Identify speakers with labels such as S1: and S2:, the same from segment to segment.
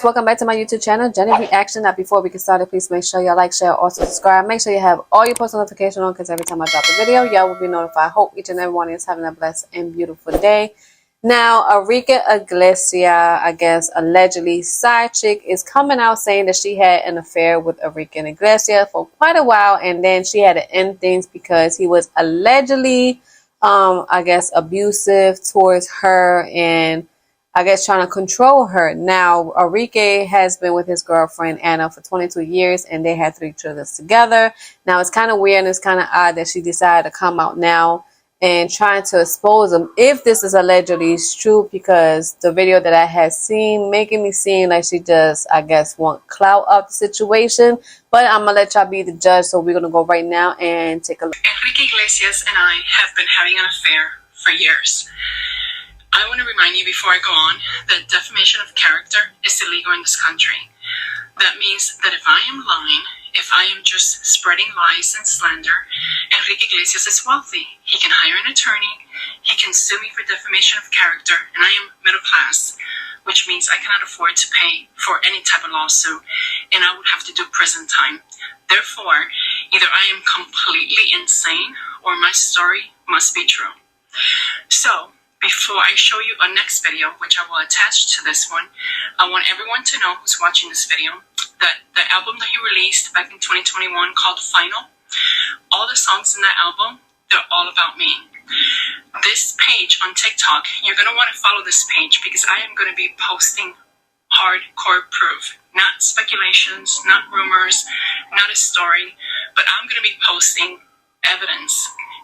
S1: Welcome back to my YouTube channel, Jenny Reaction. Now, before we get started, please make sure y'all like, share, also subscribe. Make sure you have all your post notifications on, because every time I drop a video, y'all will be notified. I hope each and every one is having a blessed and beautiful day. Now, Enrique Iglesias, I guess, allegedly side chick, is coming out saying that she had an affair with Enrique Iglesias for quite a while, and then she had to end things because he was allegedly, I guess, abusive towards her and I guess trying to control her. Now, Enrique has been with his girlfriend, Anna, for 22 years, and they had 3 children together. Now, it's kind of weird and it's kind of odd that she decided to come out now and trying to expose him, if this is allegedly true, because the video that I had seen making me seem like she just, I guess, want clout of the situation. But I'm going to let y'all be the judge, so we're going to go right now and take a look.
S2: Enrique Iglesias and I have been having an affair for years. I want to remind you before I go on that defamation of character is illegal in this country. That means that if I am lying, if I am just spreading lies and slander, Enrique Iglesias is wealthy. He can hire an attorney, he can sue me for defamation of character, and I am middle class, which means I cannot afford to pay for any type of lawsuit, and I would have to do prison time. Therefore, either I am completely insane or my story must be true. So, before I show you a next video, which I will attach to this one, I want everyone to know who's watching this video that the album that he released back in 2021 called Final, all the songs in that album, they're all about me. This page on TikTok, you're going to want to follow this page because I am going to be posting hardcore proof. Not speculations, not rumors, not a story, but I'm going to be posting evidence,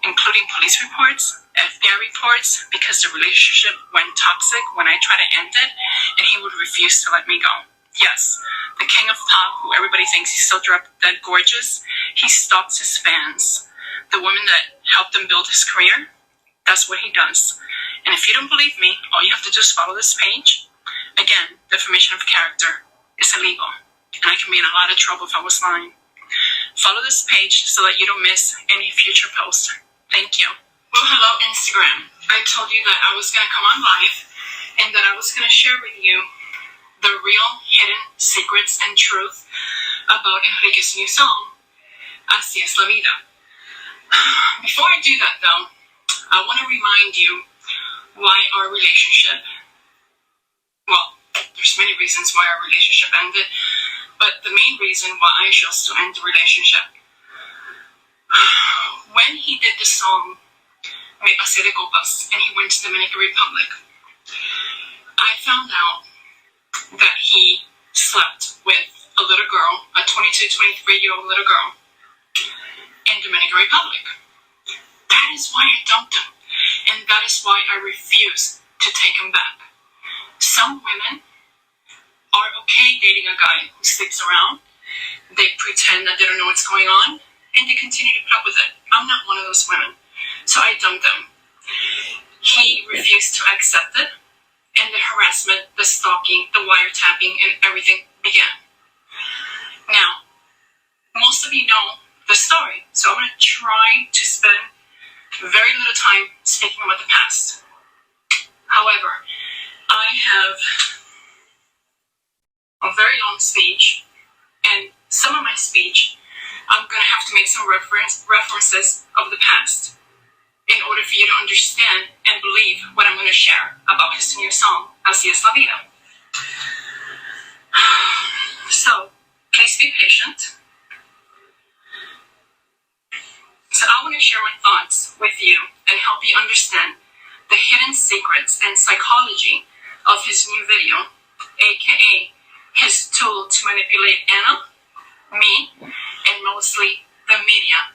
S2: including police reports, FBI reports, because the relationship went toxic when I tried to end it, and he would refuse to let me go. Yes, the king of pop, who everybody thinks he's so dead gorgeous, he stalks his fans. The woman that helped him build his career, that's what he does. And if you don't believe me, all you have to do is follow this page. Again, defamation of character is illegal, and I can be in a lot of trouble if I was lying. Follow this page so that you don't miss any future posts. Thank you. Well, hello, Instagram. I told you that I was going to come on live and that I was going to share with you the real hidden secrets and truth about Enrique's new song, Así es la vida. Before I do that, though, I want to remind you why our relationship, well, there's many reasons why our relationship ended, but the main reason why I chose to end the relationship. When he did the song, Me Pasé de Copas, and he went to the Dominican Republic, I found out that he slept with a little girl, a 22, 23-year-old little girl, in Dominican Republic. That is why I dumped him, and that is why I refuse to take him back. Some women are okay dating a guy who sleeps around. They pretend that they don't know what's going on, and they continue to put up with it. I'm not one of those women. So I dumped him. He refused to accept it, and the harassment, the stalking, the wiretapping, and everything began. Now, most of you know the story, so I'm going to try to spend very little time speaking about the past. However, I have a very long speech, and some of my speech, I'm going to have to make some references of the past in order for you to understand and believe what I'm going to share about his new song, Así es la vida. So, please be patient. So I want to share my thoughts with you and help you understand the hidden secrets and psychology of his new video, aka his tool to manipulate Anna, me, and mostly the media,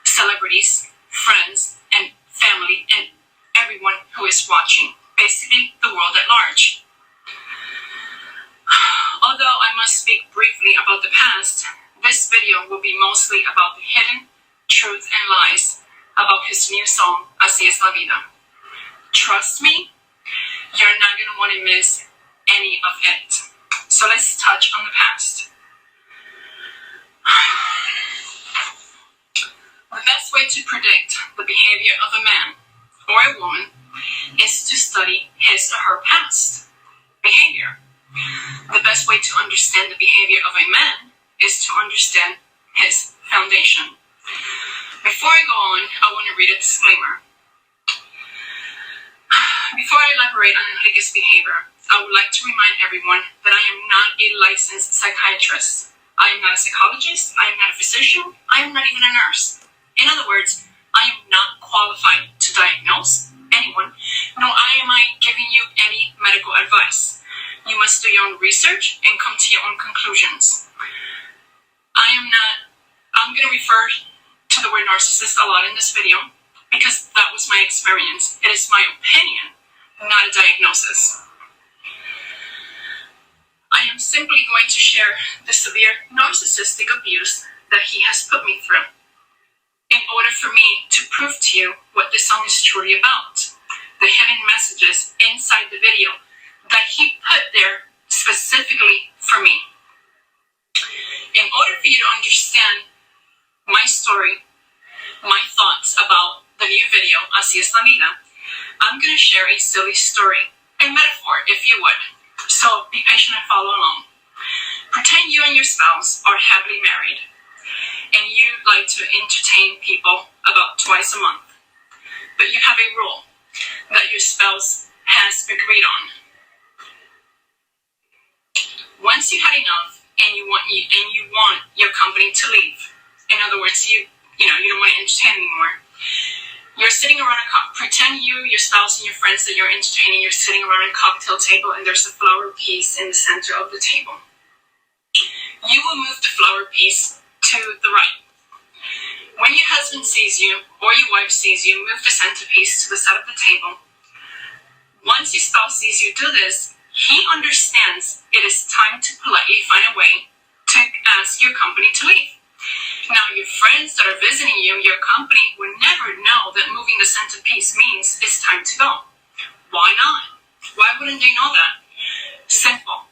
S2: celebrities, friends, and family, and everyone who is watching, basically the world at large. Although I must speak briefly about the past, this video will be mostly about the hidden truth and lies about his new song, Así es la vida. Trust me, you're not going to want to miss any of it. So let's touch on the past. The best way to predict the behavior of a man or a woman is to study his or her past behavior. the best way to understand the behavior of a man is to understand his foundation. Before I go on, I want to read a disclaimer. Before I elaborate on Enrique's behavior, I would like to remind everyone that I am not a licensed psychiatrist. I am not a psychologist, I am not a physician, I am not even a nurse. In other words, I am not qualified to diagnose anyone, nor am I giving you any medical advice. You must do your own research and come to your own conclusions. I'm going to refer to the word narcissist a lot in this video because that was my experience. It is my opinion, not a diagnosis. I am simply going to share the severe narcissistic abuse that he has put me through in order for me to prove to you what this song is truly about. The hidden messages inside the video that he put there specifically for me. In order for you to understand my story, my thoughts about the new video, Así es la vida, I'm going to share a silly story, a metaphor, if you would. So be patient and follow along. Pretend you and your spouse are happily married, and you like to entertain people about twice a month. But you have a rule that your spouse has agreed on. Once you had enough and you want your company to leave, in other words, you don't want to entertain anymore. You're sitting around pretend you, your spouse, and your friends that you're entertaining, you're sitting around a cocktail table and there's a flower piece in the center of the table. You will move the flower piece to the right. When your husband sees you or your wife sees you, move the centerpiece to the side of the table. Once your spouse sees you do this, he understands it is time to politely find a way to ask your company to leave. Now, your friends that are visiting you, your company, would never know that moving the centerpiece means it's time to go. Why not? Why wouldn't they know that? Simple.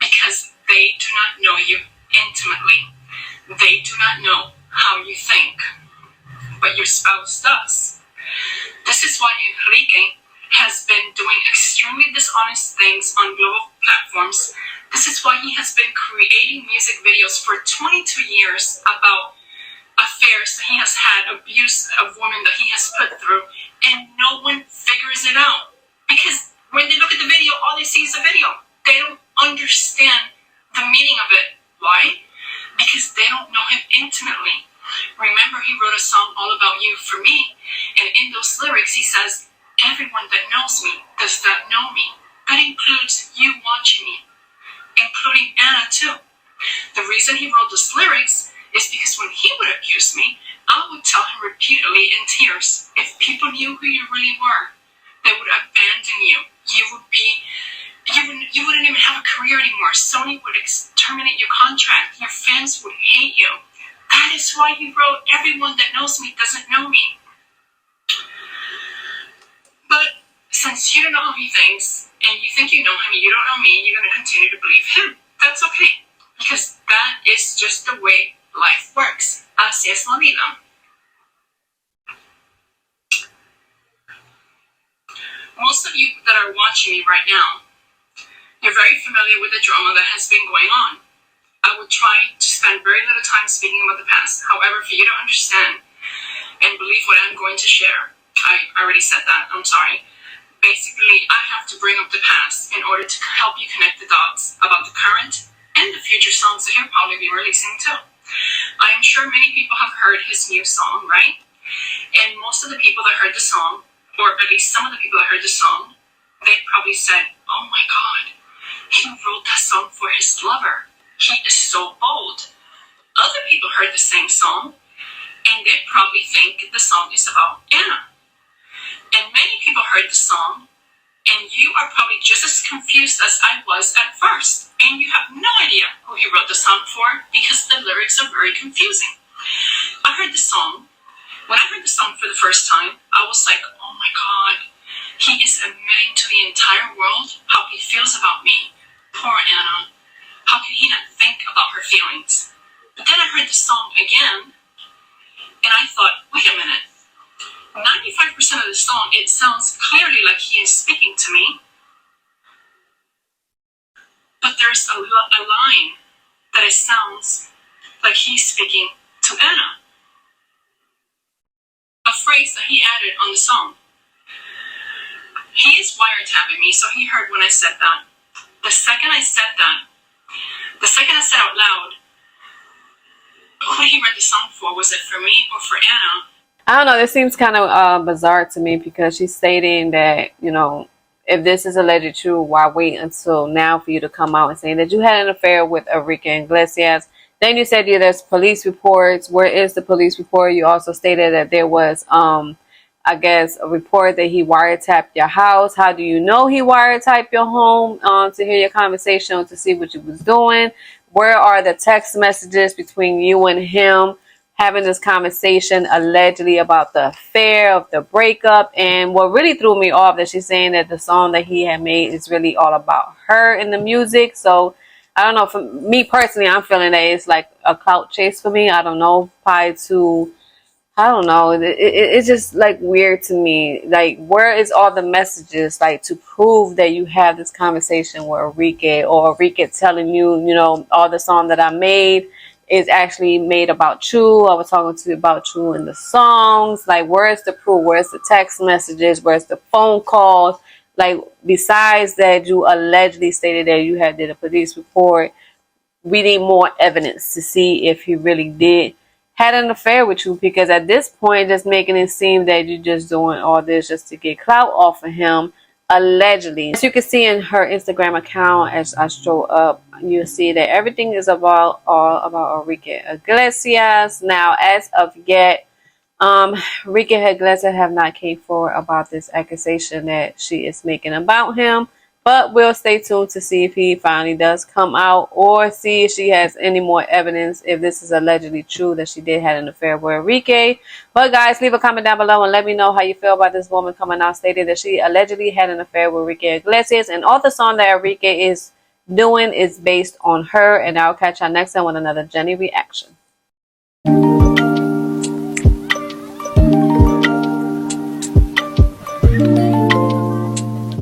S2: Because they do not know you intimately. They do not know how you think. But your spouse does. This is why Enrique has been doing extremely dishonest things on global platforms. This is why he has been creating music videos for 22 years about affairs that he has had, abuse of women that he has put through, and no one figures it out. Because when they look at the video, all they see is a video. They don't understand the meaning of it. Why? Because they don't know him intimately. Remember, he wrote a song all about you for me, and in those lyrics he says, everyone that knows me does not know me. That includes you watching me, including Anna too. The reason he wrote those lyrics is because when he would abuse me, I would tell him repeatedly in tears, if people knew who you really were, they would abandon you. You wouldn't even have a career anymore. Sony would terminate your contract. Your fans would hate you. That is why he wrote, everyone that knows me doesn't know me. But since you don't know how he thinks, and you think you know him, you don't know me, you're going to continue to believe him. That's okay, because that is just the way life works. Así es la vida. Most of you that are watching me right now, you're very familiar with the drama that has been going on. I would try to spend very little time speaking about the past. However, for you to understand and believe what I'm going to share, I already said that, I'm sorry. Basically, I have to bring up the past in order to help you connect the dots about the current and the future songs that he'll probably be releasing too. I am sure many people have heard his new song, right? And most of the people that heard the song, or at least some of the people that heard the song, they probably said, oh my God, he wrote that song for his lover. He is so bold. Other people heard the same song, and they probably think the song is about Anna. And many people heard the song, and you are probably just as confused as I was at first. And you have no idea who he wrote the song for because the lyrics are very confusing. I heard the song. When I heard the song for the first time, I was like, oh my God, he is admitting to the entire world how he feels about me. Poor Anna. How can he not think about her feelings? But then I heard the song again, and I thought, wait a minute. 95% of the song, it sounds clearly like he is speaking to me. But there's a line that it sounds like he's speaking to Anna. A phrase that he added on the song. He is wiretapping me, so he heard when I said that. The second I said out loud, who he read the song for, was it for me or for Anna?
S1: I don't know, this seems kind of bizarre to me, because she's stating that, you know, if this is alleged true, why wait until now for you to come out and saying that you had an affair with Enrique Iglesias? Then you said there's police reports. Where is the police report? You also stated that there was, I guess, a report that he wiretapped your house. How do you know he wiretapped your home? To hear your conversation, to see what you was doing. Where are the text messages between you and him having this conversation allegedly about the affair, of the breakup? And what really threw me off, that she's saying that the song that he had made is really all about her in the music. So I don't know, for me personally, I'm feeling that it's like a clout chase for me. I don't know, probably to, I don't know, it's just like weird to me. Like, where is all the messages, like, to prove that you have this conversation with Enrique, or Enrique telling you, you know, all the song that I made is actually made about you. I was talking to you about you in the songs. Like, where's the proof? Where's the text messages? Where's the phone calls? Like, besides that you allegedly stated that you had did a police report, we need more evidence to see if he really did had an affair with you, because at this point, just making it seem that you're just doing all this just to get clout off of him, allegedly. As you can see in her Instagram account, as I scroll up, you'll see that everything is all about Enrique Iglesias. Now, as of yet, Enrique Iglesias have not came forward about this accusation that she is making about him. But we'll stay tuned to see if he finally does come out, or see if she has any more evidence, if this is allegedly true that she did have an affair with Enrique. But guys, leave a comment down below and let me know how you feel about this woman coming out stating that she allegedly had an affair with Enrique Iglesias, and all the song that Enrique is doing is based on her. And I'll catch y'all next time with another Jenny reaction.